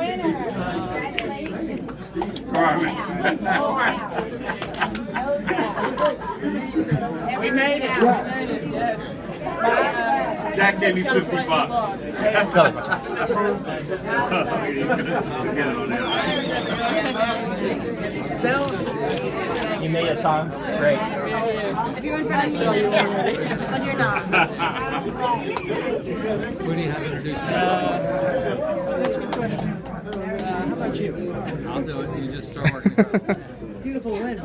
winner. Congratulations. We made it. We made it. Yes. Jack gave me $50. You made it, Tom. Great. If you're in front of me, when you're not. Who do you have introduced? That's a good question. How about you? I'll do it. You just start working. Beautiful win.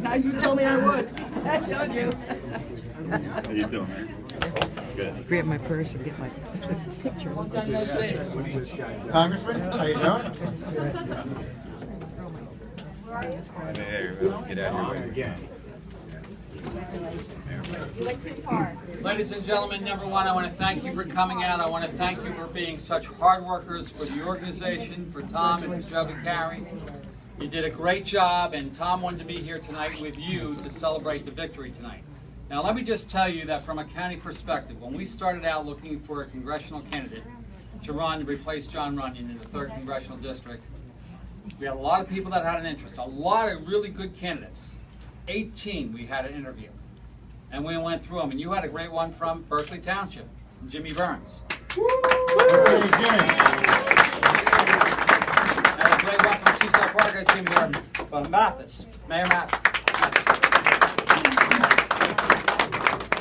Now you told me I would. I told you. How you doing, man? Good. Grab my purse and get my picture. Long time no see. Congressman, how you doing? There, get out of your way again. You went too far. Ladies and gentlemen, number one, I want to thank you for coming out. I want to thank you for being such hard workers for the organization, for Tom and for Joe and Carrie. You did a great job, and Tom wanted to be here tonight with you to celebrate the victory tonight. Now, let me just tell you that from a county perspective, when we started out looking for a congressional candidate to run to replace John Runyon in the 3rd Congressional District, we had a lot of people that had an interest, a lot of really good candidates. 18 we had an interview. And we went through them, and you had a great one from Berkeley Township, Jimmy Burns. Woo! And a great one from Seaside Park, I see him here, Mathis, Mayor Mathis.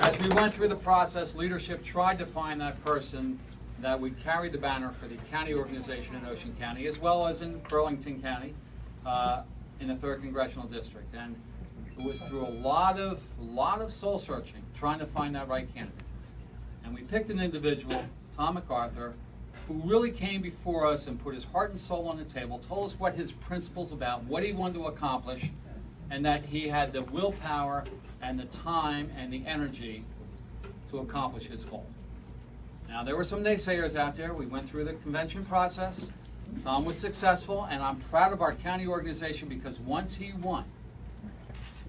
As we went through the process, leadership tried to find that person that would carry the banner for the county organization in Ocean County, as well as in Burlington County, in the 3rd Congressional District. And it was through a lot of soul searching, trying to find that right candidate. And we picked an individual, Tom MacArthur, who really came before us and put his heart and soul on the table, told us what his principles about, what he wanted to accomplish, and that he had the willpower and the time and the energy to accomplish his goal. Now, there were some naysayers out there. We went through the convention process. Tom was successful, and I'm proud of our county organization because once he won,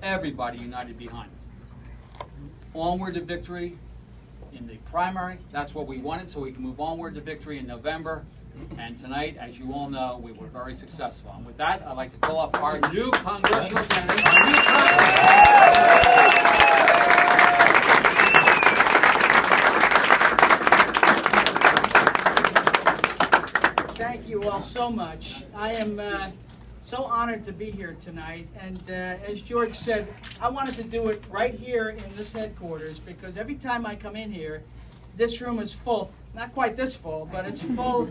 everybody united behind him. Onward to victory in the primary. That's what we wanted, so we can move onward to victory in November. And tonight, as you all know, we were very successful. And with that, I'd like to call up our new congressional candidate, our new Thank you all so much. I am so honored to be here tonight. And as George said, I wanted to do it right here in this headquarters because every time I come in here, this room is full. Not quite this full, but it's full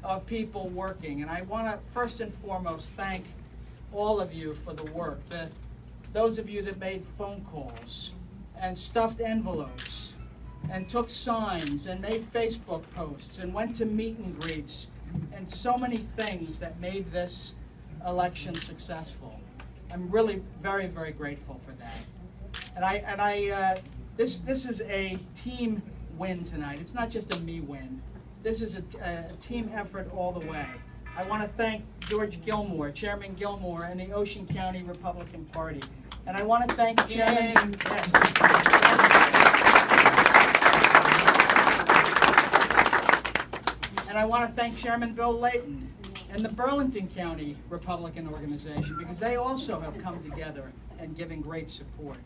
of people working. And I want to first and foremost thank all of you for the work. Those of you that made phone calls and stuffed envelopes and took signs and made Facebook posts and went to meet and greets and so many things that made this election successful. I'm really very, very grateful for that. And this is a team win tonight. It's not just a me win. This is a team effort all the way. I want to thank George Gilmore, Chairman Gilmore, and the Ocean County Republican Party. And I want to thank Chairman... Yes. And I want to thank Chairman Bill Layton and the Burlington County Republican Organization because they also have come together and given great support.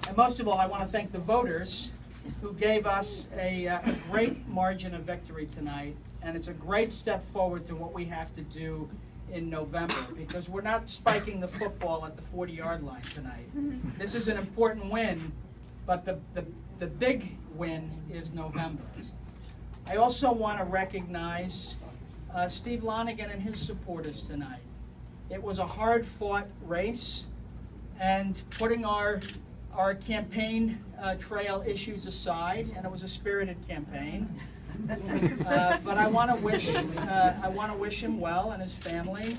And most of all, I want to thank the voters who gave us a great margin of victory tonight. And it's a great step forward to what we have to do in November because we're not spiking the football at the 40-yard line tonight. This is an important win, but the big win is November. I also want to recognize Steve Lonigan and his supporters tonight. It was a hard-fought race, and putting our campaign trail issues aside, and it was a spirited campaign. But I want to wish him well and his family,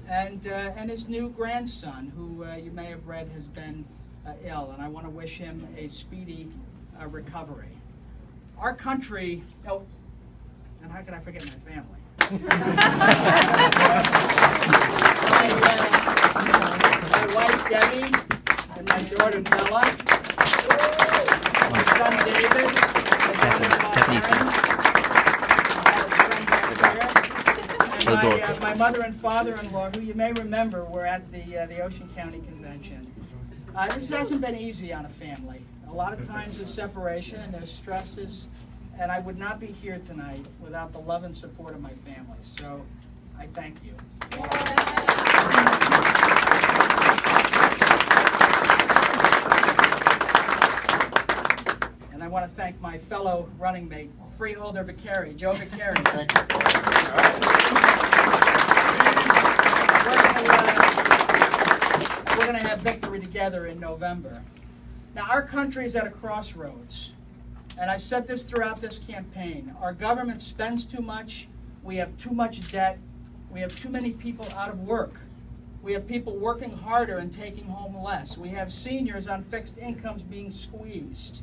and his new grandson, who you may have read has been ill, and I want to wish him a speedy recovery. Our country. Oh, and how can I forget my family? My wife Debbie and my daughter Bella. My son David. And my mother and father-in-law, who you may remember, were at the Ocean County Convention. This hasn't been easy on a family. A lot of times there's separation and there's stresses, and I would not be here tonight without the love and support of my family. So I thank you. And I want to thank my fellow running mate, freeholder Vicari, Joe Vicari. Thank you. We're going to have victory together in November. Now, our country is at a crossroads, and I've said this throughout this campaign. Our government spends too much, we have too much debt, we have too many people out of work. We have people working harder and taking home less. We have seniors on fixed incomes being squeezed.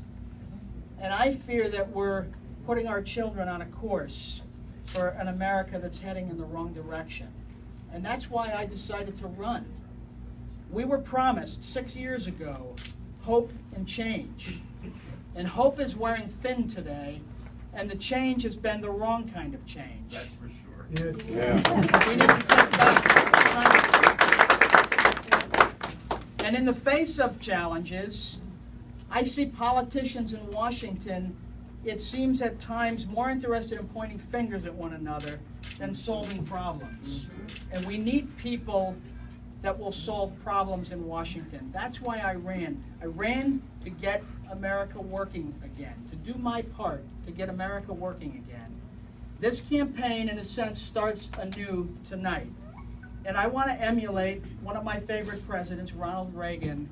And I fear that we're putting our children on a course for an America that's heading in the wrong direction. And that's why I decided to run. We were promised 6 years ago hope and change. And hope is wearing thin today, and the change has been the wrong kind of change. That's for sure. Yes. Yeah. We need to take back. And in the face of challenges, I see politicians in Washington, it seems at times, more interested in pointing fingers at one another than solving problems. And we need people that will solve problems in Washington. That's why I ran. I ran to get America working again, to do my part to get America working again. This campaign, in a sense, starts anew tonight. And I want to emulate one of my favorite presidents, Ronald Reagan.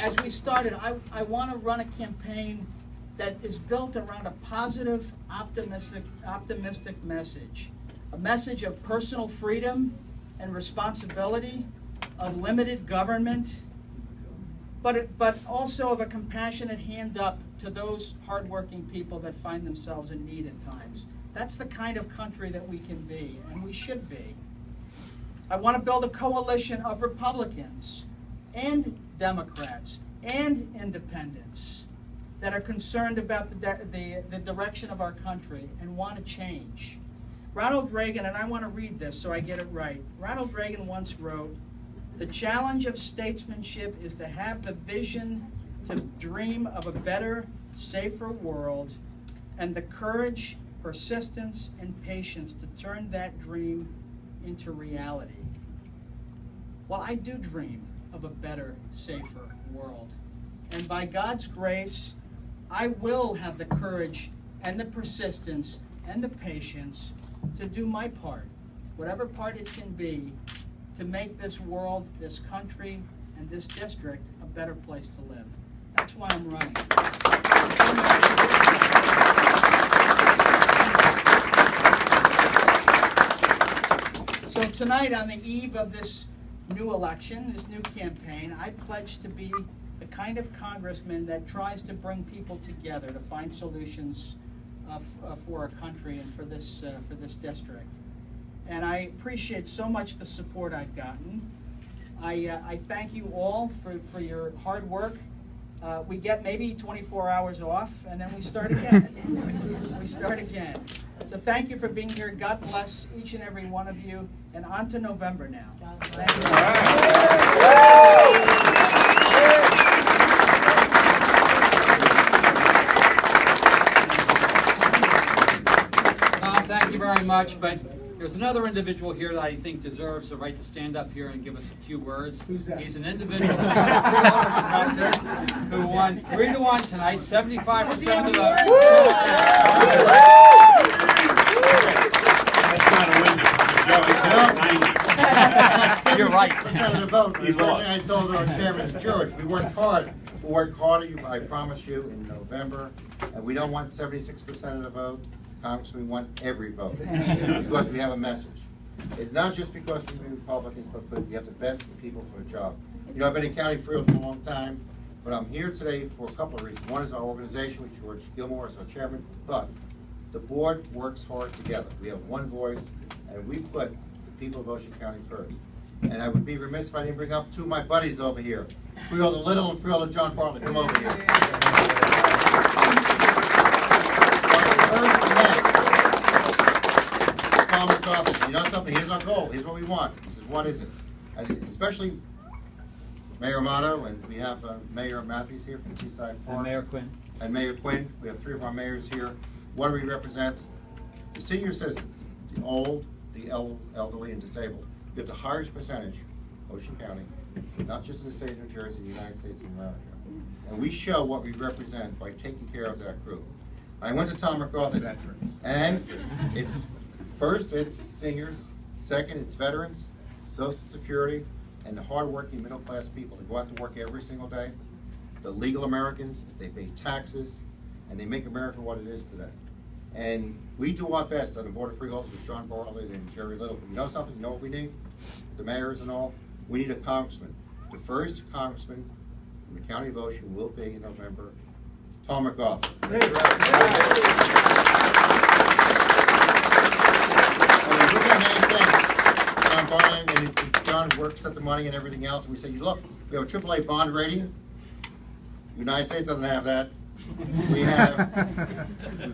As we started, I want to run a campaign that is built around a positive, optimistic message. A message of personal freedom and responsibility, of limited government, but also of a compassionate hand up to those hardworking people that find themselves in need at times. That's the kind of country that we can be, and we should be. I want to build a coalition of Republicans and Democrats and independents that are concerned about the direction of our country and want to change. Ronald Reagan, and I want to read this so I get it right. Ronald Reagan once wrote, "The challenge of statesmanship is to have the vision to dream of a better, safer world, and the courage, persistence, and patience to turn that dream into reality." Well, I do dream of a better, safer world. And by God's grace, I will have the courage and the persistence and the patience to do my part, whatever part it can be, to make this world, this country, and this district a better place to live. That's why I'm running. So tonight, on the eve of this new election, this new campaign, I pledge to be the kind of congressman that tries to bring people together to find solutions for our country and for this district. And I appreciate so much the support I've gotten. I thank you all for your hard work. We get maybe 24 hours off, and then we start again. We start again. So thank you for being here. God bless each and every one of you. And on to November now. Thank you. Tom, thank you very much. But there's another individual here that I think deserves the right to stand up here and give us a few words. Who's that? He's an individual who won 3-1 tonight, 75% of the vote. That's not a win. You're right. Percent of the vote. He lost. I told our chairman, George, we worked hard. We worked harder, I promise you, in November. And we don't want 76% of the vote. Congress, we want every vote. Because we have a message. It's not just because we're Republicans, but we have the best people for the job. You know, I've been in County Freehold for a long time, but I'm here today for a couple of reasons. One is our organization, with George Gilmore as our chairman, but the board works hard together. We have one voice, and we put people of Ocean County first. And I would be remiss if I didn't bring up two of my buddies over here, Freeholder Little and Freeholder John Bartlett. Come over here. Tom MacArthur, you know something? Here's our goal. Here's what we want. He says, what is it? And especially Mayor Amato, and we have Mayor Matthews here from Seaside Farm. And Mayor Quinn. And Mayor Quinn. We have three of our mayors here. What do we represent? The senior citizens, the old, the elderly, and disabled. We have the highest percentage, Ocean County, not just in the state of New Jersey, the United States of America. And we show what we represent by taking care of that group. I went to Tom MacArthur, and it's first, it's seniors. Second, it's veterans, Social Security, and the hardworking middle-class people that go out to work every single day. The legal Americans, they pay taxes, and they make America what it is today. And we do our best on the Board of Freeholders with John Bartlett and Jerry Little. But you know something? You know what we need? The mayors and all? We need a congressman. The first congressman from the County of Ocean will be in November, Tom MacArthur. John Bartlett and John works at the money and everything else. And we say, look, we have a AAA bond rating. The United States doesn't have that. We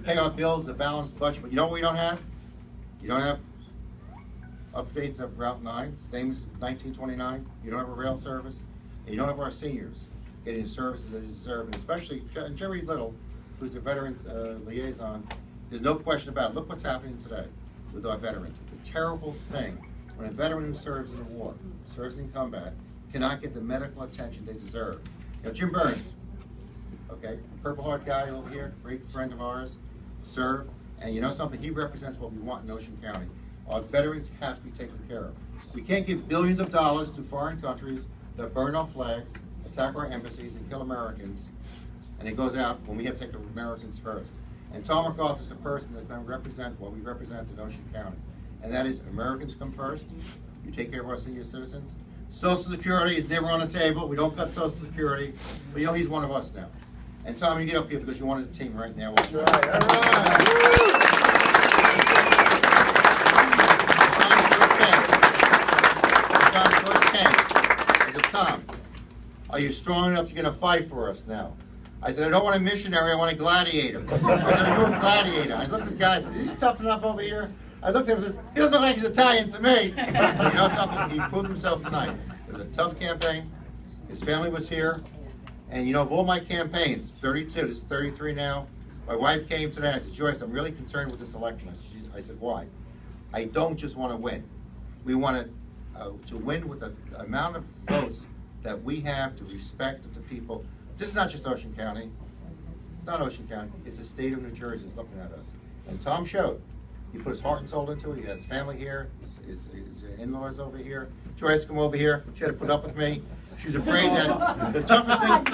pay our bills, a balanced budget, but you know what we don't have? You don't have updates of Route 9, same as 1929. You don't have a rail service, and you don't have our seniors getting the services that they deserve, and especially Jerry Little, who's the Veterans Liaison. There's no question about it. Look what's happening today with our veterans. It's a terrible thing when a veteran who serves in a war, serves in combat, cannot get the medical attention they deserve. You know, Jim Burns, okay, Purple Heart guy over here, great friend of ours, served, and you know something, he represents what we want in Ocean County. Our veterans have to be taken care of. We can't give billions of dollars to foreign countries that burn our flags, attack our embassies, and kill Americans, and it goes out when we have to take the Americans first. And Tom MacArthur is the person that's going to represent what we represent in Ocean County, and that is Americans come first, you take care of our senior citizens. Social Security is never on the table, we don't cut Social Security, but you know he's one of us now. And Tom, you get up here because you wanted the team right now. All right. Tom first came. I said, Tom, are you strong enough? You're going to fight for us now. I said, I don't want a missionary, I want a gladiator. I said, you're a gladiator. I looked at the guy and said, he's tough enough over here. I looked at him and said, he doesn't look like he's Italian to me. You know something? He proved himself tonight. It was a tough campaign. His family was here. And you know, of all my campaigns, 32, this is 33 now, my wife came today and I said, Joyce, I'm really concerned with this election. I said, why? I don't just want to win. We want to win with the amount of votes that we have to respect the people. This is not just Ocean County. It's not Ocean County. It's the state of New Jersey is looking at us. And Tom showed. He put his heart and soul into it. He has family here. His in-laws over here. Joyce, come over here. She had to put up with me. She's afraid that the toughest thing,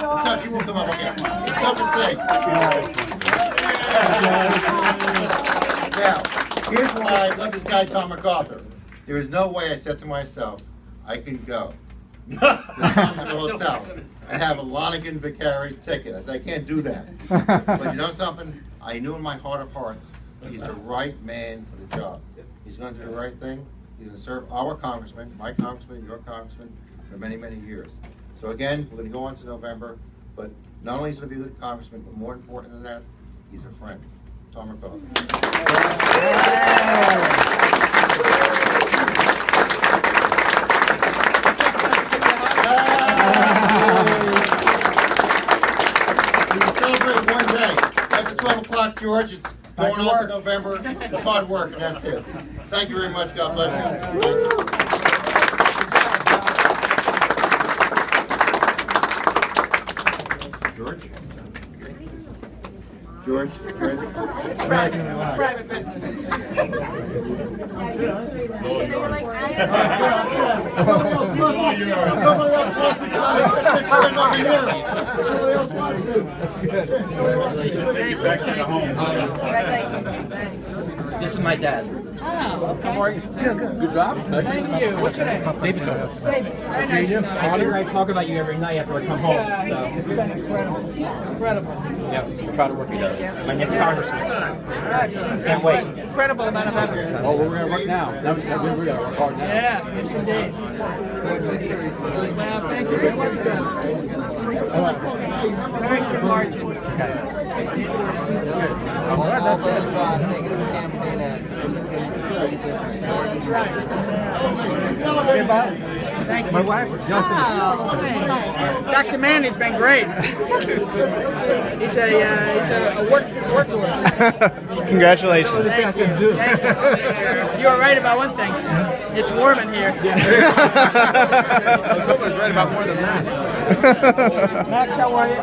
she won't come up again. The toughest thing. Now, here's why I love this guy, Tom MacArthur. There is no way I said to myself, I can go to the hotel and have a Lonigan Vicari ticket. I said, I can't do that. But you know something? I knew in my heart of hearts, he's the right man for the job. He's going to do the right thing. He's going to serve our congressman, my congressman, your congressman, for many, many years. So again, we're going to go on to November, but not only is he going to be a good congressman, but more important than that, he's a friend. Tom MacArthur. We can celebrate one day. After 12 o'clock, George, it's going on to November. It's hard work, and that's it. Thank you very much. God bless you. George? George? Chris? Private business. Somebody else wants me tonight. Congratulations. This is my dad. Oh, okay. Good job. Thank you. What's your name? David. David. Very nice to meet you. I figure I talk about you every night after I come home. It's been incredible. Incredible. Yeah, proud of work he does. My next congressman. Can't wait. Incredible amount of effort. Oh, we're gonna work now. We're gonna work hard now. Yeah, yes indeed. Well, thank you very much. Very good margin. All those negative campaign ads can make a difference. That's right. Thank you. My wife, Justin. Oh, hey. Dr. Manny's been great. He's a workhorse. Congratulations. Thank you. Thank you. You were right about one thing. It's warm in here. I was hoping I was right about more than that. Max, how are you?